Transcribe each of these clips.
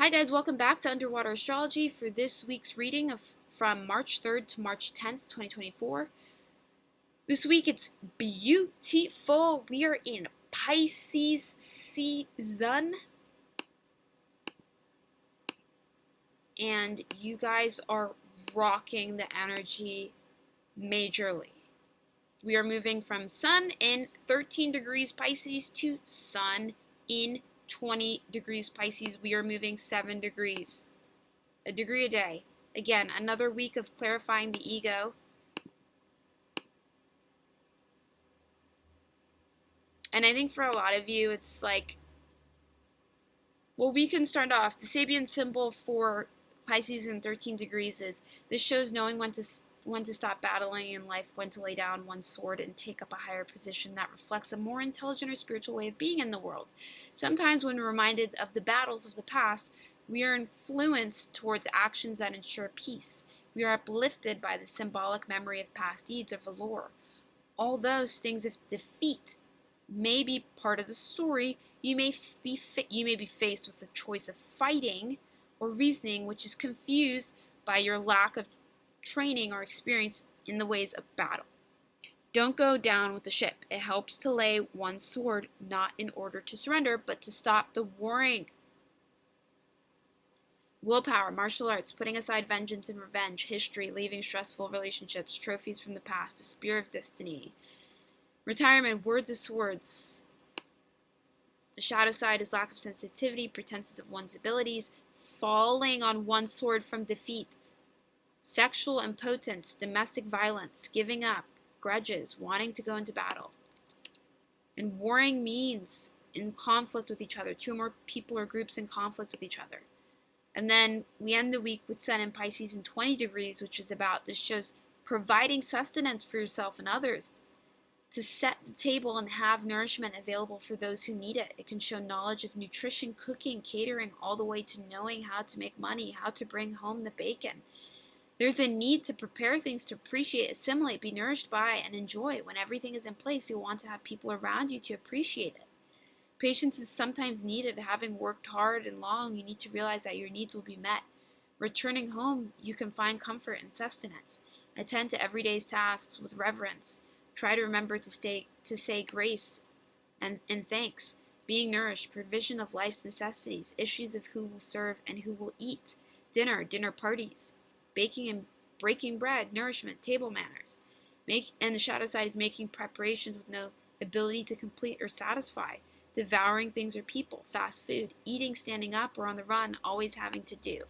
Hi guys, welcome back to Underwater Astrology for this week's reading from March 3rd to March 10th, 2024. This week it's beautiful. We are in Pisces season. And you guys are rocking the energy majorly. We are moving from Sun in 13 degrees Pisces to Sun in 20 degrees Pisces. We are moving 7 degrees, a degree a day. Again, another week of clarifying the ego. And I think for a lot of you, it's like, well, we can start off. The Sabian symbol for Pisces in 13 degrees is this shows knowing when to stop battling in life, when to lay down one's sword and take up a higher position that reflects a more intelligent or spiritual way of being in the world. Sometimes when we're reminded of the battles of the past, we are influenced towards actions that ensure peace. We are uplifted by the symbolic memory of past deeds of valor. Although stings of defeat may be part of the story, you may be faced with the choice of fighting or reasoning, which is confused by your lack of training or experience in the ways of battle. Don't go down with the ship. It helps to lay one's sword, not in order to surrender, but to stop the warring. Willpower, martial arts, putting aside vengeance and revenge, history, leaving stressful relationships, trophies from the past, the spear of destiny. Retirement, words of swords. The shadow side is lack of sensitivity, pretenses of one's abilities, falling on one's sword from defeat. Sexual impotence, domestic violence, giving up, grudges, wanting to go into battle. And warring means in conflict with each other, two or more people or groups in conflict with each other. And then we end the week with Sun in Pisces in 20 degrees, which is about, this shows providing sustenance for yourself and others, to set the table and have nourishment available for those who need it. It can show knowledge of nutrition, cooking, catering, all the way to knowing how to make money, how to bring home the bacon. There's a need to prepare things to appreciate, assimilate, be nourished by, and enjoy. When everything is in place, you'll want to have people around you to appreciate it. Patience is sometimes needed. Having worked hard and long, you need to realize that your needs will be met. Returning home, you can find comfort and sustenance. Attend to everyday's tasks with reverence. Try to remember to say grace and thanks. Being nourished, provision of life's necessities, issues of who will serve and who will eat. Dinner parties. Baking and breaking bread, nourishment, table manners. And the shadow side is making preparations with no ability to complete or satisfy. Devouring things or people, fast food, eating, standing up, or on the run, always having to do.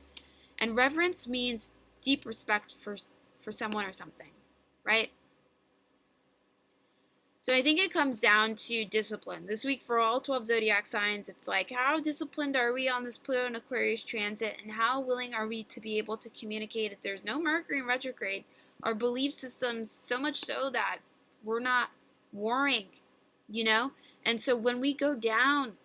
And reverence means deep respect for someone or something, right? So I think it comes down to discipline. This week for all 12 zodiac signs, it's like, how disciplined are we on this Pluto and Aquarius transit, and how willing are we to be able to communicate if there's no Mercury in retrograde, our belief systems, so much so that we're not warring, you know? And so when we go down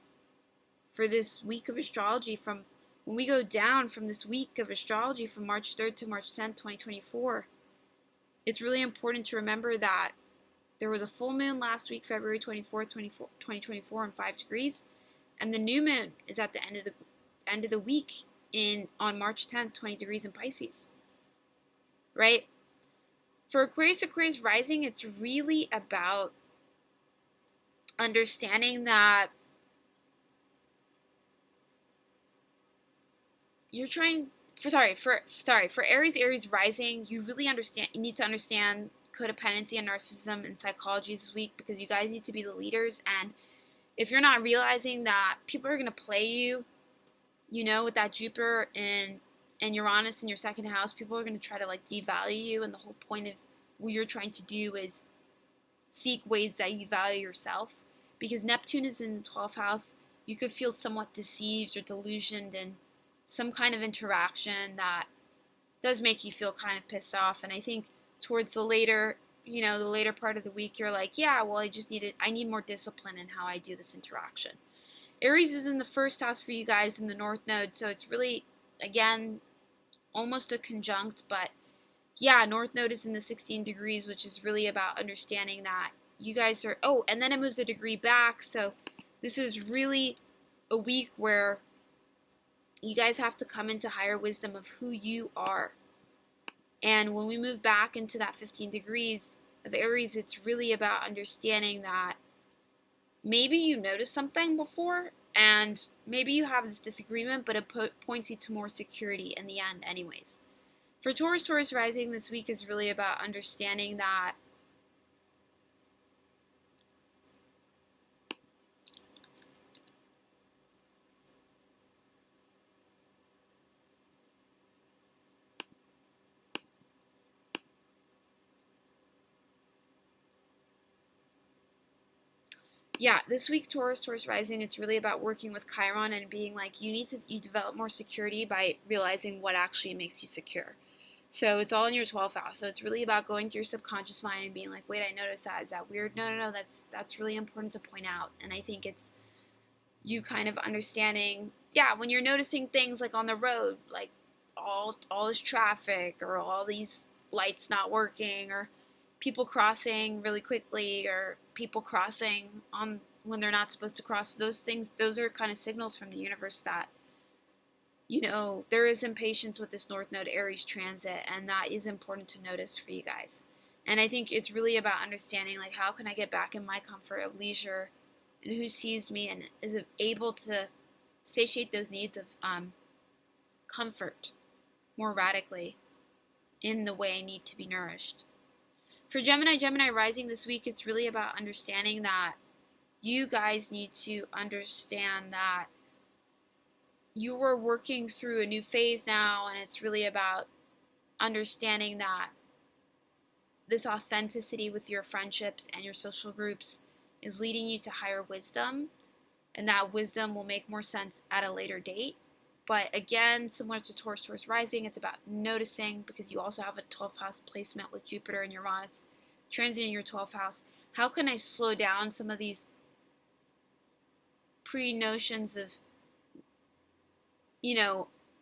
for this week of astrology, from this week of astrology from March 3rd to March 10th, 2024, it's really important to remember that there was a full moon last week, February 24th, 2024 in 5 degrees, and the new moon is at the end of the week on March 10th, 20 degrees in Pisces. Right? For Aquarius rising, it's really about understanding that for Aries rising, you need to understand codependency and narcissism and psychology this week, because you guys need to be the leaders. And if you're not realizing that people are going to play you, you know, with that Jupiter and Uranus in your second house, people are going to try to like devalue you, and the whole point of what you're trying to do is seek ways that you value yourself. Because Neptune is in the 12th house, you could feel somewhat deceived or delusioned in some kind of interaction that does make you feel kind of pissed off. And I think towards the later part of the week, you're like, yeah, well, I need more discipline in how I do this interaction. Aries is in the first house for you guys in the North Node, so it's really, again, almost a conjunct, but yeah, North Node is in the 16 degrees, which is really about understanding that you guys are, and then it moves a degree back, so this is really a week where You guys have to come into higher wisdom of who you are. And when we move back into that 15 degrees of Aries, it's really about understanding that maybe you noticed something before and maybe you have this disagreement, but it points you to more security in the end anyways. For Taurus rising, this week is really about understanding that this week, Taurus rising, it's really about working with Chiron and being like, you develop more security by realizing what actually makes you secure. So it's all in your 12th house. So it's really about going through your subconscious mind and being like, wait, I noticed that. Is that weird? No, that's really important to point out. And I think it's you kind of understanding, when you're noticing things like on the road, like all this traffic or all these lights not working or people crossing really quickly or people crossing on when they're not supposed to cross, those are kind of signals from the universe that there is impatience with this North Node Aries transit, and that is important to notice for you guys. And I think it's really about understanding, like, how can I get back in my comfort of leisure and who sees me and is able to satiate those needs of comfort more radically in the way I need to be nourished. For Gemini rising this week, it's really about understanding that you guys need to understand that you are working through a new phase now, and it's really about understanding that this authenticity with your friendships and your social groups is leading you to higher wisdom, and that wisdom will make more sense at a later date. But again, similar to Taurus rising, it's about noticing, because you also have a 12th house placement with Jupiter and Uranus transit in your 12th house. How can I slow down some of these pre-notions of,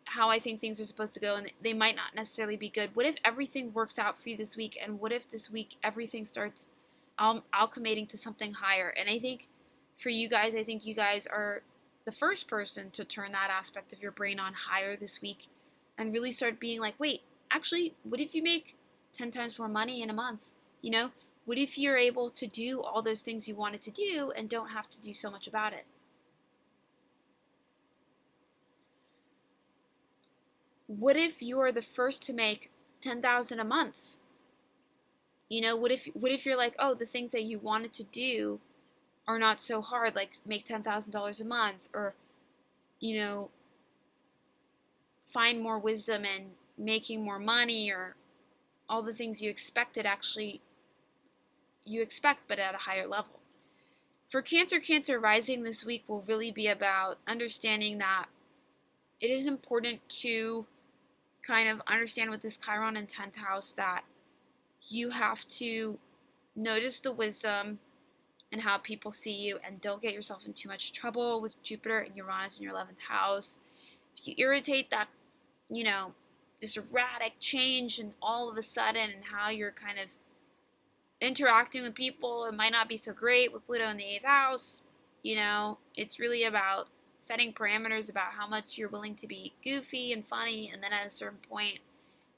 how I think things are supposed to go, and they might not necessarily be good? What if everything works out for you this week, and what if this week everything starts alchemating to something higher? And I think for you guys, you guys are the first person to turn that aspect of your brain on higher this week and really start being like, wait, actually, what if you make 10 times more money in a month? What if you're able to do all those things you wanted to do and don't have to do so much about it? What if you're the first to make 10,000 a month? What if you're like, oh, the things that you wanted to do are not so hard, like make $10,000 a month, or find more wisdom in making more money, or all the things you expected you expect, but at a higher level. For Cancer rising this week will really be about understanding that it is important to kind of understand with this Chiron in 10th house that you have to notice the wisdom and how people see you, and don't get yourself in too much trouble with Jupiter and Uranus in your 11th house. If you irritate that, this erratic change and all of a sudden and how you're kind of interacting with people, it might not be so great with Pluto in the 8th house. It's really about setting parameters about how much you're willing to be goofy and funny, and then at a certain point,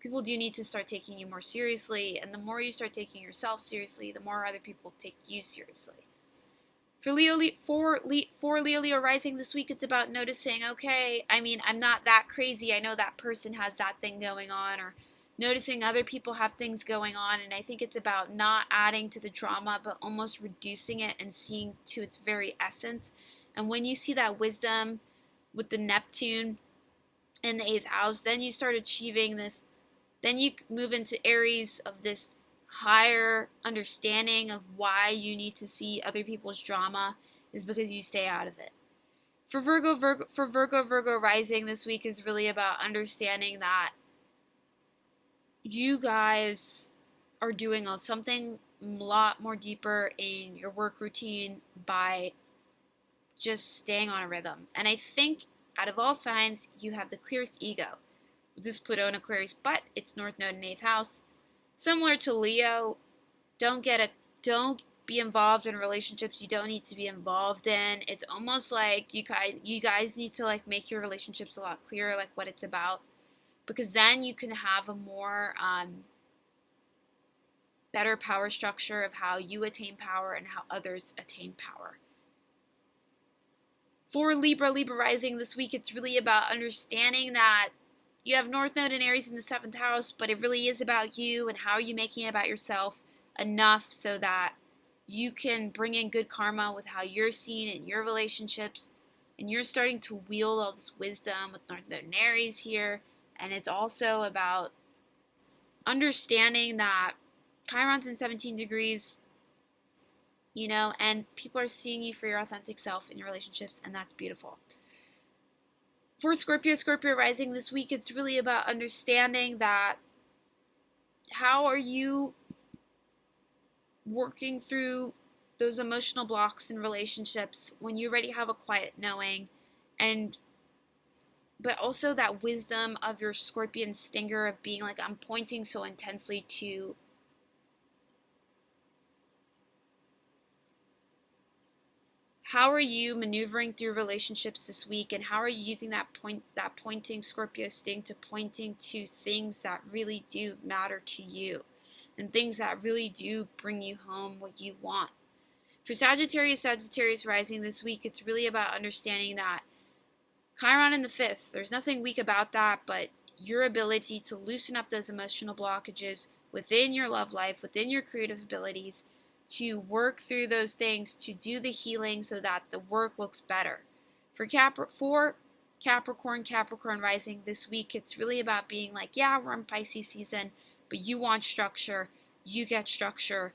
people do need to start taking you more seriously, and the more you start taking yourself seriously, the more other people take you seriously. For Leo rising this week, it's about noticing, okay, I'm not that crazy. I know that person has that thing going on, or noticing other people have things going on, and I think it's about not adding to the drama, but almost reducing it and seeing to its very essence. And when you see that wisdom with the Neptune in the 8th house, then you start achieving this. Then you move into Aries of this higher understanding of why you need to see other people's drama is because you stay out of it. For Virgo rising this week is really about understanding that you guys are doing something a lot more deeper in your work routine by just staying on a rhythm. And I think out of all signs, you have the clearest ego with this Pluto in Aquarius, but it's North Node in 8th house. Similar to Leo, don't be involved in relationships you don't need to be involved in. It's almost like you guys need to like make your relationships a lot clearer, like what it's about, because then you can have a more better power structure of how you attain power and how others attain power. For Libra rising this week, it's really about understanding that you have North Node and Aries in the 7th house, but it really is about you and how are you making it about yourself enough so that you can bring in good karma with how you're seen in your relationships, and you're starting to wield all this wisdom with North Node and Aries here. And it's also about understanding that Chiron's in 17 degrees, and people are seeing you for your authentic self in your relationships, and that's beautiful. For Scorpio rising this week, it's really about understanding that how are you working through those emotional blocks in relationships when you already have a quiet knowing, but also that wisdom of your Scorpion stinger of being like, I'm pointing so intensely to how are you maneuvering through relationships this week, and how are you using that pointing Scorpio sting to pointing to things that really do matter to you and things that really do bring you home what you want. For Sagittarius rising this week, it's really about understanding that Chiron in the 5th, there's nothing weak about that, but your ability to loosen up those emotional blockages within your love life, within your creative abilities, to work through those things, to do the healing so that the work looks better. For Capricorn rising this week, it's really about being like, yeah, we're in Pisces season, but you want structure. You get structure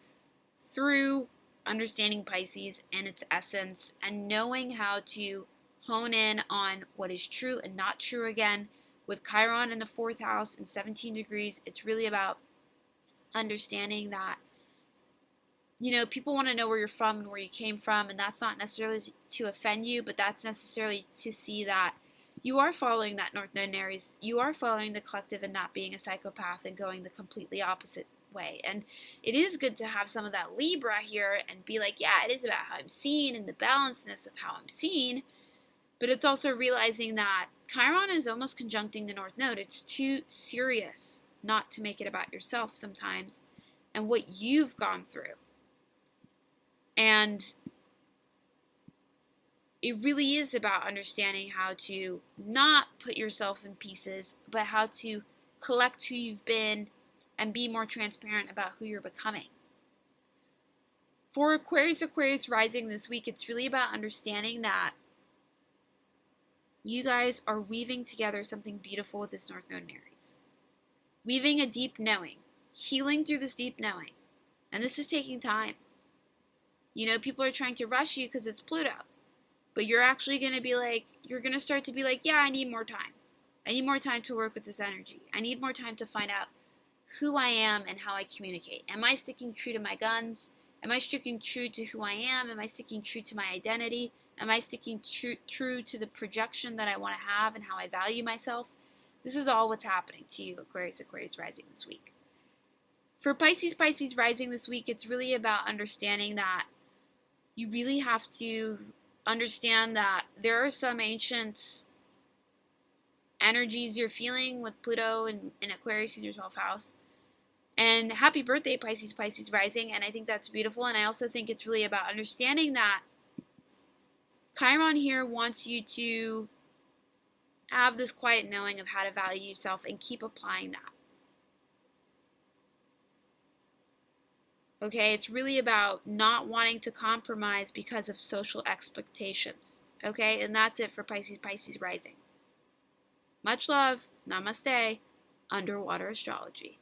through understanding Pisces and its essence and knowing how to hone in on what is true and not true again. With Chiron in the 4th house and 17 degrees, it's really about understanding that, people want to know where you're from and where you came from, and that's not necessarily to offend you, but that's necessarily to see that you are following that North Node and Aries. You are following the collective and not being a psychopath and going the completely opposite way. And it is good to have some of that Libra here and be like, yeah, it is about how I'm seen and the balancedness of how I'm seen. But it's also realizing that Chiron is almost conjuncting the North Node. It's too serious not to make it about yourself sometimes and what you've gone through. And it really is about understanding how to not put yourself in pieces, but how to collect who you've been and be more transparent about who you're becoming. For Aquarius rising this week, it's really about understanding that you guys are weaving together something beautiful with this North Node and Aries. Weaving a deep knowing, healing through this deep knowing. And this is taking time. People are trying to rush you because it's Pluto. But you're actually going to be like, you're going to start to be like, yeah, I need more time. I need more time to work with this energy. I need more time to find out who I am and how I communicate. Am I sticking true to my guns? Am I sticking true to who I am? Am I sticking true to my identity? Am I sticking true to the projection that I want to have and how I value myself? This is all what's happening to you, Aquarius rising this week. For Pisces rising this week, it's really about understanding that you really have to understand that there are some ancient energies you're feeling with Pluto and Aquarius in your 12th house. And happy birthday, Pisces rising. And I think that's beautiful. And I also think it's really about understanding that Chiron here wants you to have this quiet knowing of how to value yourself and keep applying that. Okay, it's really about not wanting to compromise because of social expectations. Okay, and that's it for Pisces rising. Much love. Namaste. Underwater Astrology.